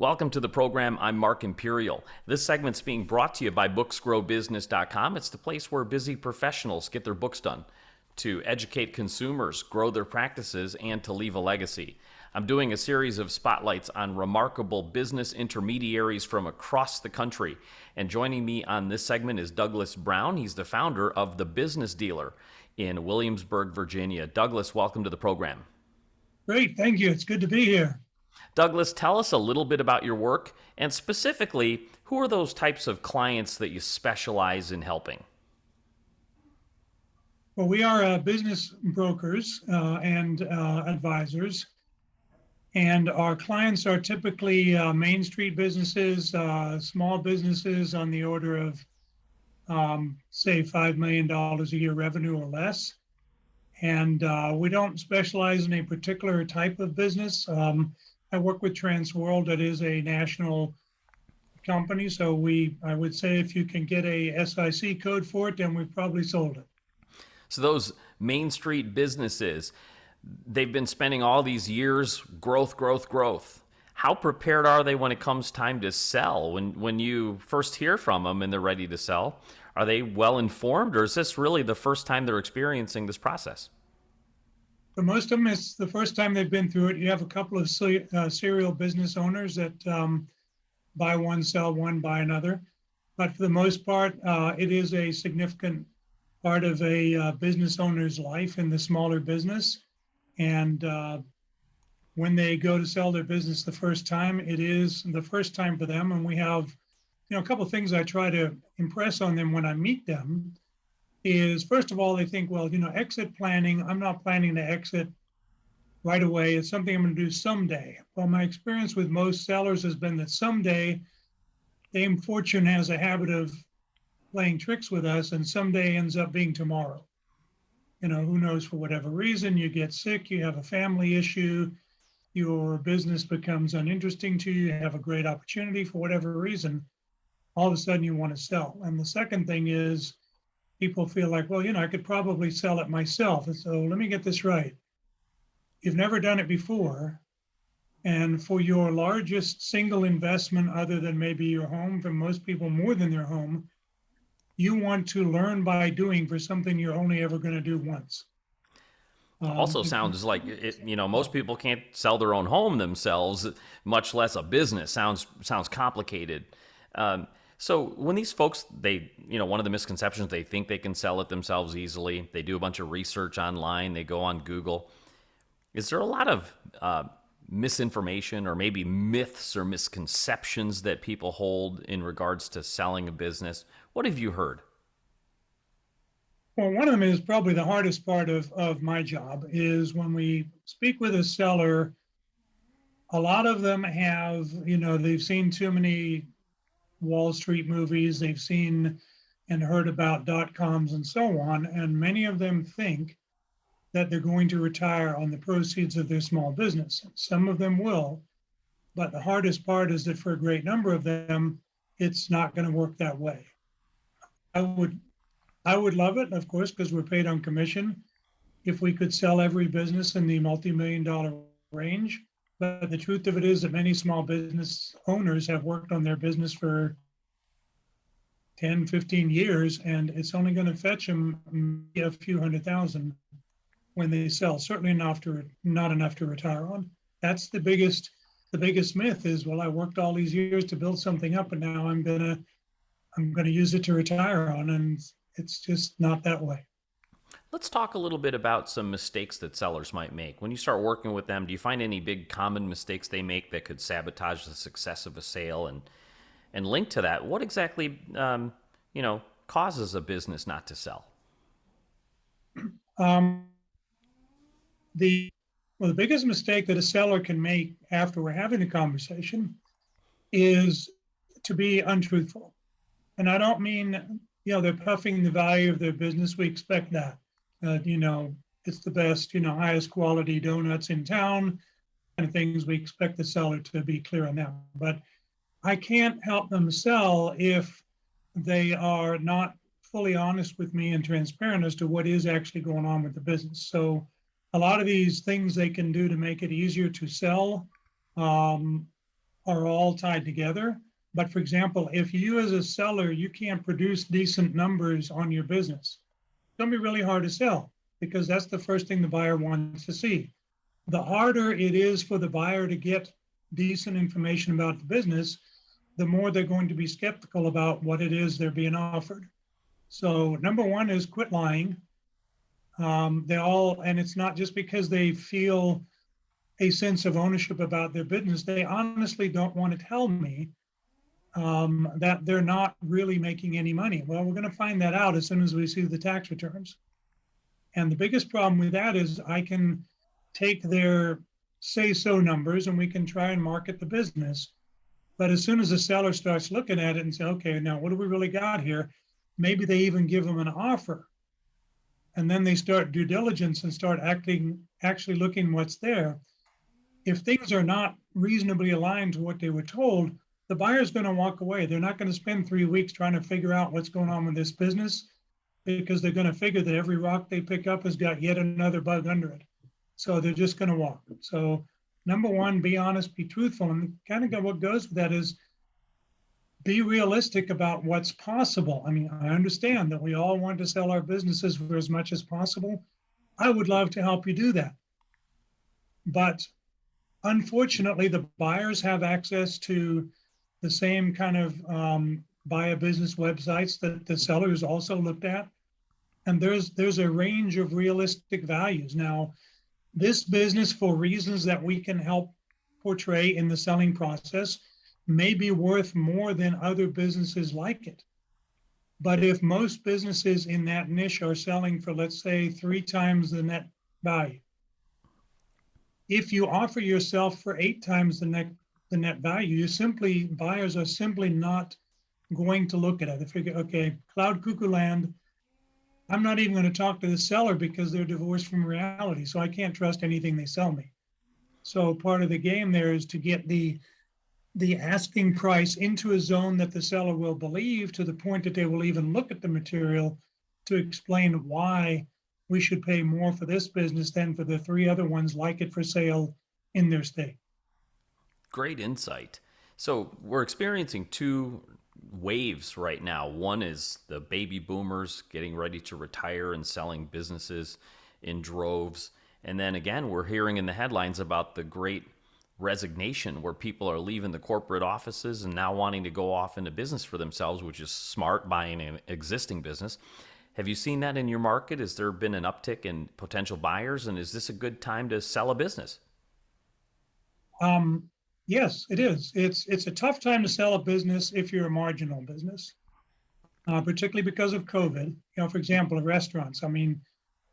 Welcome to the program. I'm Mark Imperial. This segment's being brought to you by booksgrowbusiness.com. It's the place where busy professionals get their books done to educate consumers, grow their practices, and to leave a legacy. I'm doing a series of spotlights on remarkable business intermediaries from across the country. And joining me on this segment is Douglas Brown. He's the founder of The Business Dealer in Williamsburg, Virginia. Douglas, welcome to the program. Great, thank you. It's good to be here. Douglas, tell us a little bit about your work, and specifically, who are those types of clients that you specialize in helping? Well, we are business brokers and advisors, and our clients are typically Main Street businesses, small businesses on the order of, say, $5 million a year revenue or less. And we don't specialize in a particular type of business. I work with Transworld, that is a national company. So I would say if you can get a SIC code for it, then we've probably sold it. So those Main Street businesses, they've been spending all these years growth. How prepared are they when it comes time to sell? When you first hear from them and they're ready to sell, are they well informed, or is this really the first time they're experiencing this process? For most of them, it's the first time they've been through it. You have a couple of serial business owners that buy one, sell one, buy another. But for the most part, it is a significant part of a business owner's life in the smaller business. And when they go to sell their business the first time, it is the first time for them. And we have, a couple of things I try to impress on them when I meet them is, first of all, they think, well, exit planning, I'm not planning to exit right away. It's something I'm going to do someday. Well, my experience with most sellers has been that someday, Dame Fortune has a habit of playing tricks with us, and someday ends up being tomorrow. Who knows, for whatever reason, you get sick, you have a family issue, your business becomes uninteresting to you, you have a great opportunity for whatever reason, all of a sudden you want to sell. And the second thing is, people feel like, well, I could probably sell it myself. And so let me get this right. You've never done it before. And for your largest single investment, other than maybe your home, for most people more than their home, you want to learn by doing for something you're only ever going to do once. Also sounds like most people can't sell their own home themselves, much less a business. Sounds complicated. So when these folks, one of the misconceptions, they think they can sell it themselves easily. They do a bunch of research online. They go on Google. Is there a lot of misinformation or maybe myths or misconceptions that people hold in regards to selling a business? What have you heard? Well, one of them is probably the hardest part of my job is when we speak with a seller, a lot of them have, they've seen too many Wall Street movies, they've seen and heard about .coms and so on, and many of them think that they're going to retire on the proceeds of their small business. Some of them will, but the hardest part is that for a great number of them, it's not going to work that way. I would love it, of course, because we're paid on commission, if we could sell every business in the multi-million-dollar range. But the truth of it is that many small business owners have worked on their business for 10, 15 years, and it's only going to fetch them a few $100,000 when they sell. Certainly not enough to retire on. That's the biggest myth is, well, I worked all these years to build something up, and now I'm gonna use it to retire on, and it's just not that way. Let's talk a little bit about some mistakes that sellers might make. When you start working with them, do you find any big common mistakes they make that could sabotage the success of a sale? And linked to that, what exactly causes a business not to sell? The biggest mistake that a seller can make after we're having a conversation is to be untruthful. And I don't mean, they're puffing the value of their business. We expect that. It's the best, highest quality donuts in town, kind of things. We expect the seller to be clear on that. But I can't help them sell if they are not fully honest with me and transparent as to what is actually going on with the business. So a lot of these things they can do to make it easier to sell are all tied together. But for example, if you as a seller, you can't produce decent numbers on your business, it's going to be really hard to sell because that's the first thing the buyer wants to see. The harder it is for the buyer to get decent information about the business, the more they're going to be skeptical about what it is they're being offered. So number one is quit lying. And it's not just because they feel a sense of ownership about their business. They honestly don't want to tell me that they're not really making any money. Well, we're going to find that out as soon as we see the tax returns. And the biggest problem with that is I can take their say so numbers and we can try and market the business. But as soon as the seller starts looking at it and say, okay, now what do we really got here? Maybe they even give them an offer. And then they start due diligence and start actually looking what's there. If things are not reasonably aligned to what they were told, the buyer's going to walk away. They're not going to spend 3 weeks trying to figure out what's going on with this business because they're going to figure that every rock they pick up has got yet another bug under it. So they're just going to walk. So number one, be honest, be truthful. And kind of what goes with that is be realistic about what's possible. I mean, I understand that we all want to sell our businesses for as much as possible. I would love to help you do that. But unfortunately, the buyers have access to the same kind of buy a business websites that the sellers also looked at. And there's a range of realistic values. Now, this business, for reasons that we can help portray in the selling process, may be worth more than other businesses like it. But if most businesses in that niche are selling for, let's say, 3 times the net value, if you offer yourself for 8 times the net value, buyers are simply not going to look at it. They figure, okay, cloud cuckoo land, I'm not even going to talk to the seller because they're divorced from reality. So I can't trust anything they sell me. So part of the game there is to get the asking price into a zone that the seller will believe, to the point that they will even look at the material to explain why we should pay more for this business than for the 3 other ones like it for sale in their state. Great insight. So we're experiencing two waves right now. One is the baby boomers getting ready to retire and selling businesses in droves. And then again, we're hearing in the headlines about the great resignation, where people are leaving the corporate offices and now wanting to go off into business for themselves, which is smart, buying an existing business. Have you seen that in your market? Has there been an uptick in potential buyers, and is this a good time to sell a business? Yes, it is. It's a tough time to sell a business if you're a marginal business, particularly because of COVID. You know, for example, restaurants. I mean,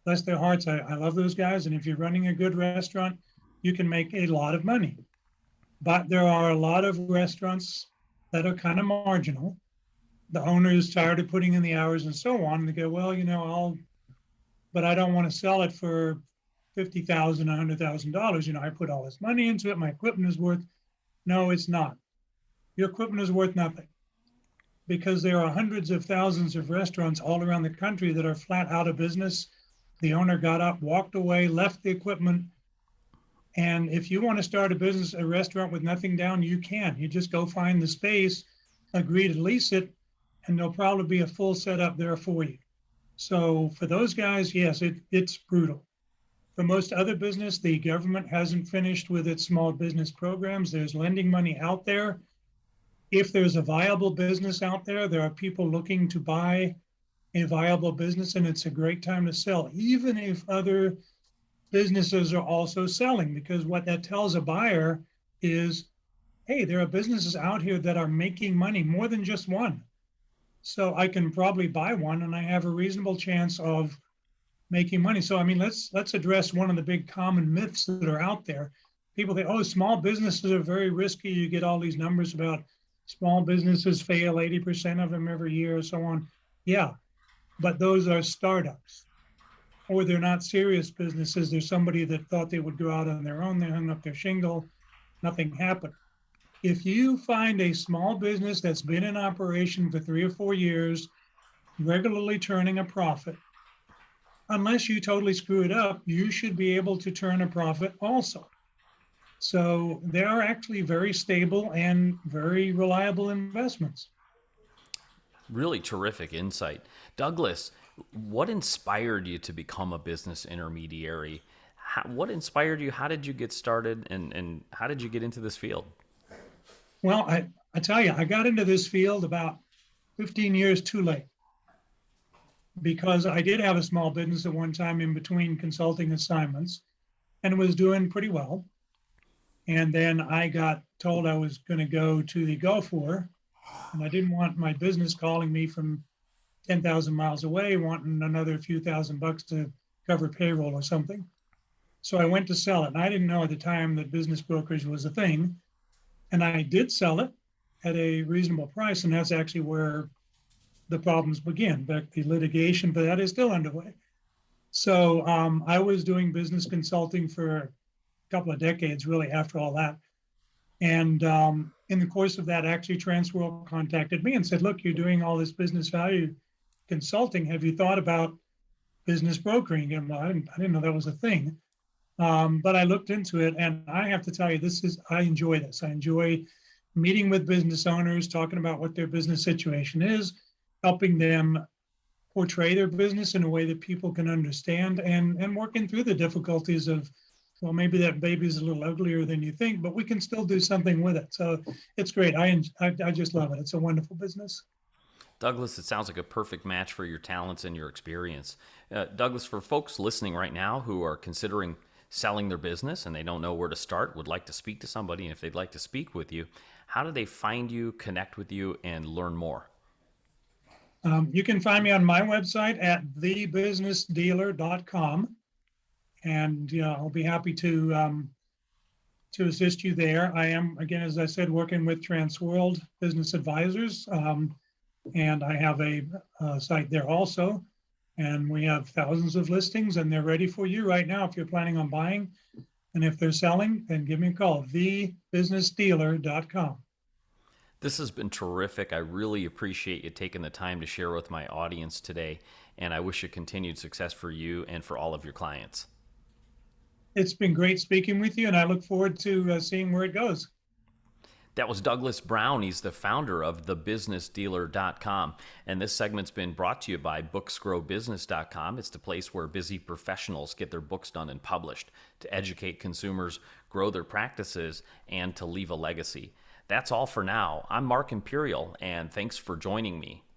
bless their hearts, I love those guys. And if you're running a good restaurant, you can make a lot of money. But there are a lot of restaurants that are kind of marginal. The owner is tired of putting in the hours and so on. And they go, well, but I don't want to sell it for $50,000, $100,000. I put all this money into it. My equipment is worth. No, it's not. Your equipment is worth nothing, because there are hundreds of thousands of restaurants all around the country that are flat out of business. The owner got up, walked away, left the equipment. And if you want to start a restaurant with nothing down, you can. You just go find the space, agree to lease it, and there'll probably be a full setup there for you. So for those guys, yes, it's brutal. For most other business, the government hasn't finished with its small business programs. There's lending money out there. If there's a viable business out there, there are people looking to buy a viable business, and it's a great time to sell, even if other businesses are also selling, because what that tells a buyer is, hey, there are businesses out here that are making money, more than just one. So I can probably buy one and I have a reasonable chance of making money. So I mean, let's address one of the big common myths that are out there. People think, oh, small businesses are very risky. You get all these numbers about small businesses fail 80% of them every year, so on. Yeah, but those are startups, or they're not serious businesses. There's somebody that thought they would go out on their own. They hung up their shingle. Nothing happened. If you find a small business that's been in operation for 3 or 4 years, regularly turning a profit, unless you totally screw it up, you should be able to turn a profit also. So they are actually very stable and very reliable investments. Really terrific insight. Douglas, what inspired you to become a business intermediary? What inspired you? How did you get started? And how did you get into this field? Well, I tell you, I got into this field about 15 years too late because I did have a small business at one time in between consulting assignments and was doing pretty well. And then I got told I was going to go to the Gulf War, and I didn't want my business calling me from 10,000 miles away, wanting another few $1,000 to cover payroll or something. So I went to sell it. And I didn't know at the time that business brokerage was a thing. And I did sell it at a reasonable price. And that's actually where the problems begin. But the litigation for that is still underway. So I was doing business consulting for a couple of decades, really, after all that. And in the course of that, actually, Transworld contacted me and said, look, you're doing all this business value consulting. Have you thought about business brokering? And well, I didn't know that was a thing. But I looked into it, and I have to tell you, I enjoy this. I enjoy meeting with business owners, talking about what their business situation is, helping them portray their business in a way that people can understand, and working through the difficulties of, well, maybe that baby's a little uglier than you think, but we can still do something with it. So it's great. I just love it. It's a wonderful business. Douglas, it sounds like a perfect match for your talents and your experience. Douglas, for folks listening right now who are considering selling their business and they don't know where to start, would like to speak to somebody, and if they'd like to speak with you, how do they find you, connect with you, and learn more? You can find me on my website at thebusinessdealer.com, and I'll be happy to assist you there. I am, again, as I said, working with Transworld Business Advisors, and I have a site there also. And we have thousands of listings, and they're ready for you right now if you're planning on buying. And if they're selling, then give me a call, thebusinessdealer.com. This has been terrific. I really appreciate you taking the time to share with my audience today, and I wish you continued success for you and for all of your clients. It's been great speaking with you, and I look forward to seeing where it goes. That was Douglas Brown. He's the founder of thebusinessdealer.com. And this segment's been brought to you by booksgrowbusiness.com. It's the place where busy professionals get their books done and published to educate consumers, grow their practices, and to leave a legacy. That's all for now. I'm Mark Imperial, and thanks for joining me.